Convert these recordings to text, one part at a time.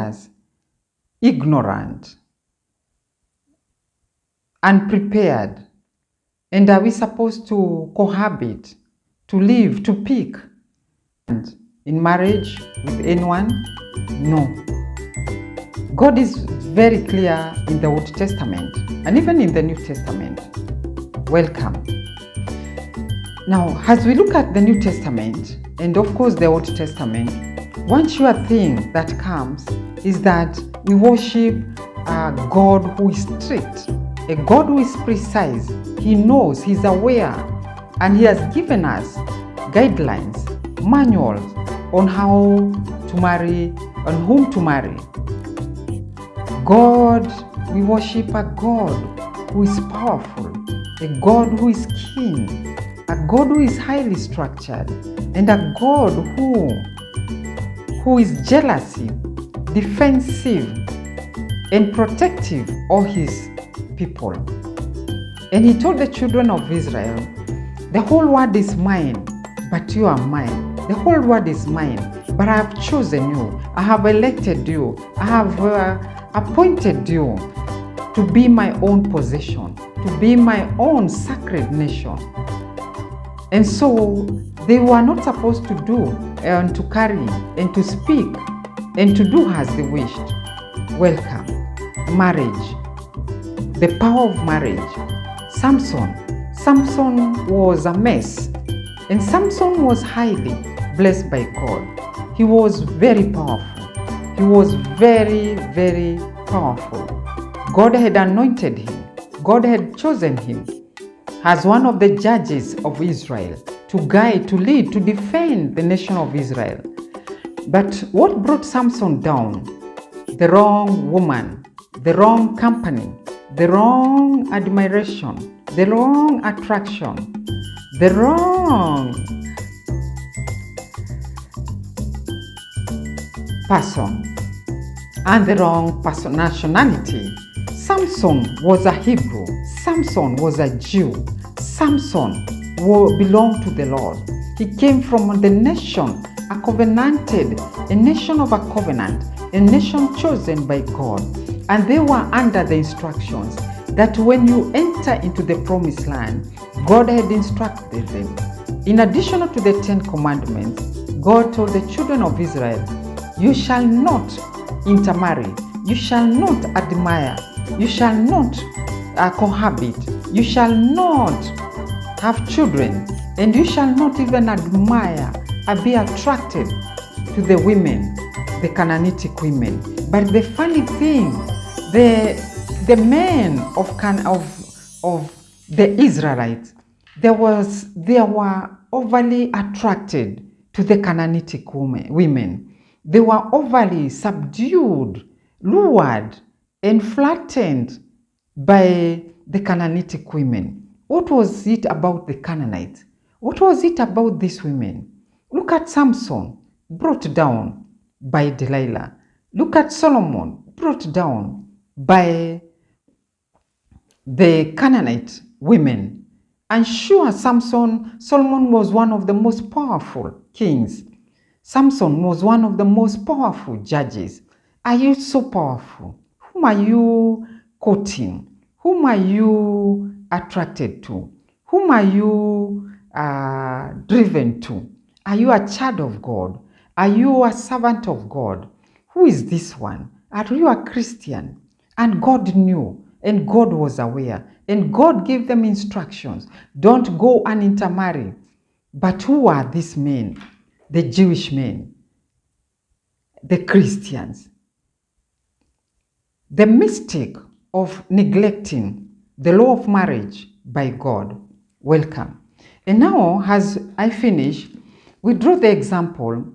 careless, ignorant, unprepared? And are we supposed to cohabit, to live, to pick in marriage with anyone? No. God is very clear in the Old Testament and even in the New Testament. Welcome. Now, as we look at the New Testament and of course the Old Testament, one sure thing that comes is that we worship a God who is strict, a God who is precise. He knows, He's aware, and He has given us guidelines, manuals on how to marry, on whom to marry. God, we worship a God who is powerful, a God who is keen, a God who is highly structured, and a God who is jealousy, defensive, and protective of His people. And He told the children of Israel, the whole world is mine, but you are mine. The whole world is mine, but I have chosen you. I have elected you. I have appointed you to be my own possession, to be my own sacred nation. And so they were not supposed to do and to carry and to speak and to do as they wished. Welcome. Marriage. The power of marriage. Samson was a mess, and Samson was highly blessed by God. He was very powerful. He was very, very powerful. God had anointed him. God had chosen him as one of the judges of Israel to guide, to lead, to defend the nation of Israel. But what brought Samson down? The wrong woman, the wrong company, the wrong admiration, the wrong attraction, the wrong person, and the wrong nationality. Samson was a Hebrew. Samson was a Jew. Samson belonged to the Lord. He came from the nation, a covenanted, a nation of a covenant, a nation chosen by God. And they were under the instructions that when you enter into the promised land, God had instructed them. In addition to the 10 commandments, God told the children of Israel, you shall not intermarry, you shall not admire, you shall not cohabit, you shall not have children, and you shall not even admire or be attracted to the women, the Canaanitic women. But the funny thing, the men of the Israelites, they were overly attracted to the Canaanitic women. They were overly subdued, lured, and flattened by the Canaanitic women. What was it about the Canaanites? What was it about these women? Look at Samson, brought down by Delilah. Look at Solomon, brought down by the Canaanite women. And sure, Solomon was one of the most powerful kings. Samson was one of the most powerful judges. Are you so powerful? Whom are you courting? Whom are you attracted to? Whom are you driven to? Are you a child of God? Are you a servant of God? Who is this one? Are you a Christian? And God knew, and God was aware, and God gave them instructions. Don't go and intermarry. But who are these men? The Jewish men, the Christians. The mistake of neglecting the law of marriage by God. Welcome. And now, as I finish, we draw the example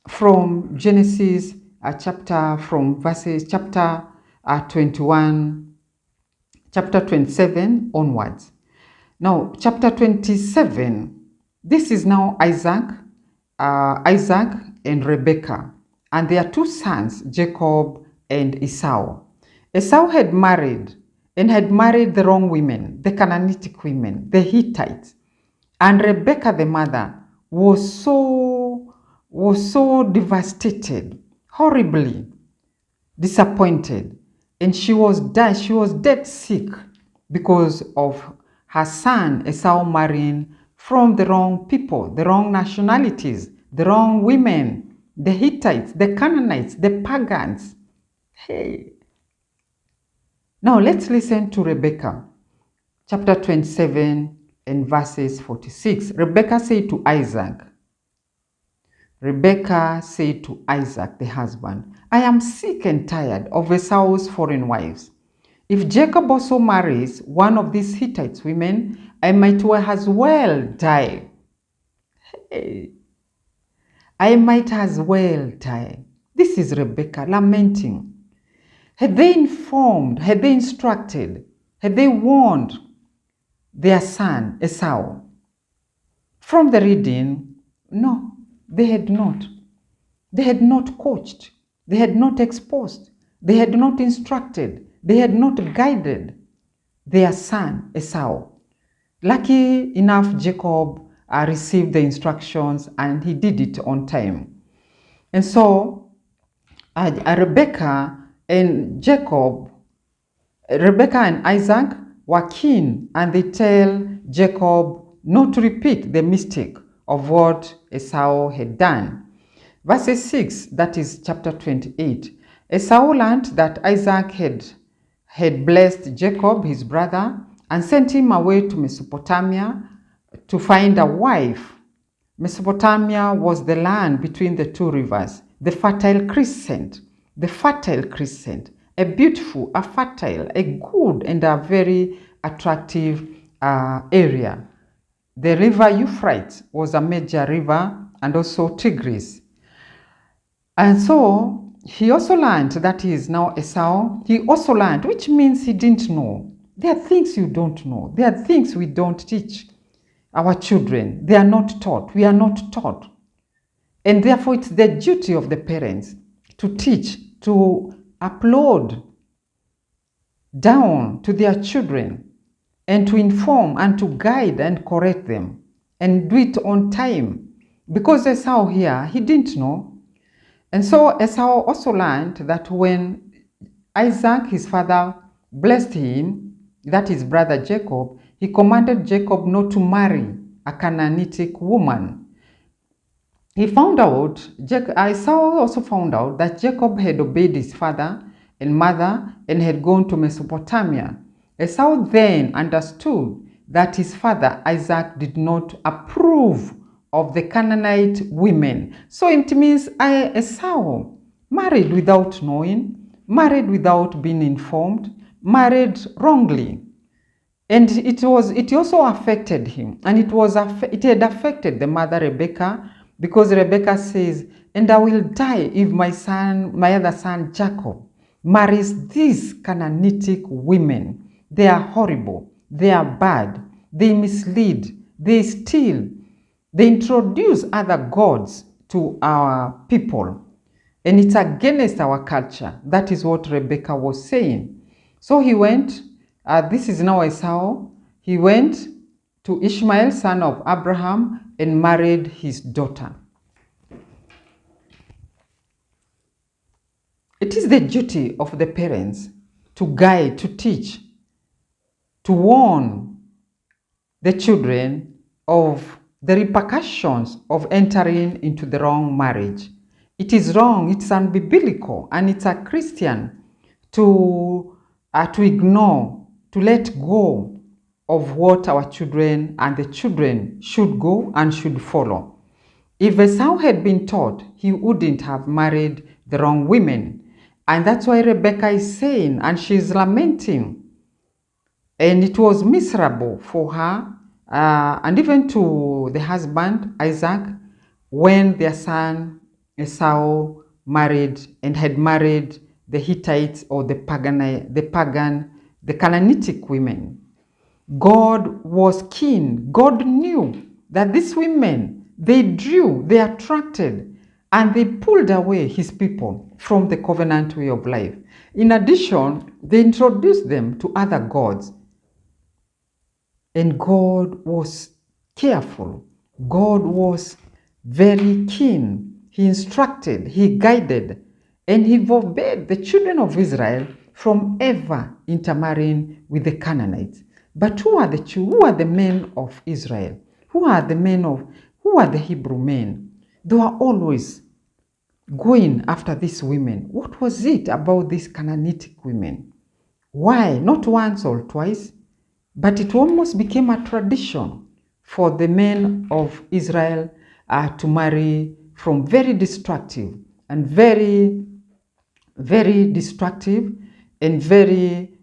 from Genesis chapter 21, chapter 27 onwards. Now, chapter 27, this is now Isaac and Rebekah, and their two sons, Jacob and Esau. Esau had married the wrong women, the Canaanitic women, the Hittites. And Rebekah, the mother, was so devastated, horribly, disappointed, and she was dead sick because of her son Esau marrying from the wrong people, the wrong nationalities, the wrong women, the Hittites, the Canaanites, the pagans. Hey. Now let's listen to Rebecca, chapter 27 and verses 46. Rebecca said to Isaac, the husband, I am sick and tired of Esau's foreign wives. If Jacob also marries one of these Hittite women, I might as well die. Hey. I might as well die. This is Rebecca lamenting. Had they informed, had they instructed, had they warned their son Esau? From the reading, no, they had not. They had not coached. They had not exposed. They had not instructed. They had not guided their son Esau. Lucky enough, Jacob received the instructions and he did it on time. And so Rebecca and Isaac were keen, and they tell Jacob not to repeat the mistake of what Esau had done. Verse 6, that is chapter 28. Esau learned that Isaac had blessed Jacob, his brother, and sent him away to Mesopotamia to find a wife. Mesopotamia was the land between the two rivers, the Fertile Crescent, a beautiful, a fertile, a good, and a very attractive area. The river Euphrates was a major river, and also Tigris. And so he also learned, that is now Esau, he also learned, which means he didn't know. There are things you don't know. There are things we don't teach our children. They are not taught. We are not taught. And therefore, it's the duty of the parents to teach, to upload down to their children, and to inform and to guide and correct them, and do it on time. Because Esau here, he didn't know. And so Esau also learned that when Isaac, his father, blessed him, that is brother Jacob, he commanded Jacob not to marry a Canaanitic woman. Esau also found out that Jacob had obeyed his father and mother and had gone to Mesopotamia. Esau then understood that his father Isaac did not approve of the Canaanite women. So it means Esau married without knowing, married without being informed, married wrongly. And it also affected him, and it had affected the mother Rebecca, because Rebecca says, and I will die if my other son Jacob marries these Canaanitic women. They are horrible, they are bad, they mislead, they steal, they introduce other gods to our people, and it's against our culture. That is what Rebecca was saying. So he went, this is now Esau, he went to Ishmael, son of Abraham, and married his daughter. It is the duty of the parents to guide, to teach, to warn the children of the repercussions of entering into the wrong marriage. It is wrong, it's unbiblical, and it's a Christian to ignore, to let go of what our children and the children should go and should follow. If Esau had been taught, he wouldn't have married the wrong women. And that's why Rebecca is saying, and she's lamenting. And it was miserable for her, and even to the husband, Isaac, when their son Esau married and had married the Hittites or the Canaanitic women. God was keen. God knew that these women, they drew, they attracted, and they pulled away his people from the covenant way of life. In addition, they introduced them to other gods. And God was careful. God was very keen. He instructed, he guided, And he forbade the children of Israel from ever intermarrying with the Canaanites. But who are the men of Israel? Who are the Hebrew men? They were always going after these women. What was it about these Canaanitic women? Why? Not once or twice, but it almost became a tradition for the men of Israel to marry from very destructive and very destructive and very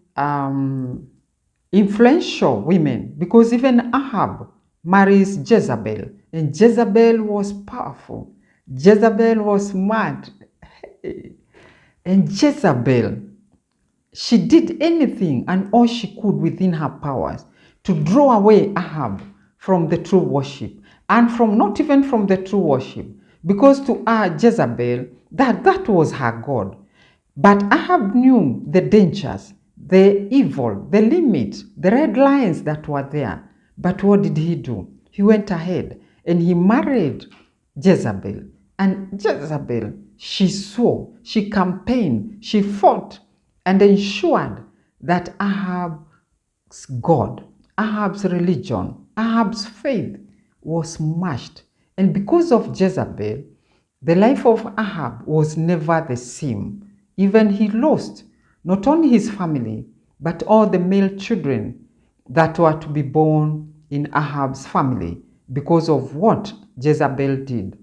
influential women, because even Ahab marries Jezebel, and Jezebel was powerful. Jezebel was mad. And Jezebel, she did anything and all she could within her powers to draw away Ahab from the true worship, and from not even from the true worship, because to Jezebel, that was her God. But Ahab knew the dangers, the evil, the limit, the red lines that were there. But what did he do? He went ahead and he married Jezebel. And Jezebel, she swore, she campaigned, she fought and ensured that Ahab's God, Ahab's religion, Ahab's faith was smashed. And because of Jezebel, the life of Ahab was never the same. Even he lost not only his family, but all the male children that were to be born in Ahab's family because of what Jezebel did.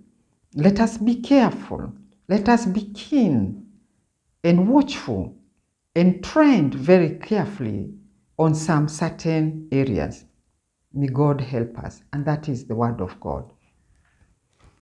Let us be careful. Let us be keen and watchful and trained very carefully on some certain areas. May God help us, and that is the word of God.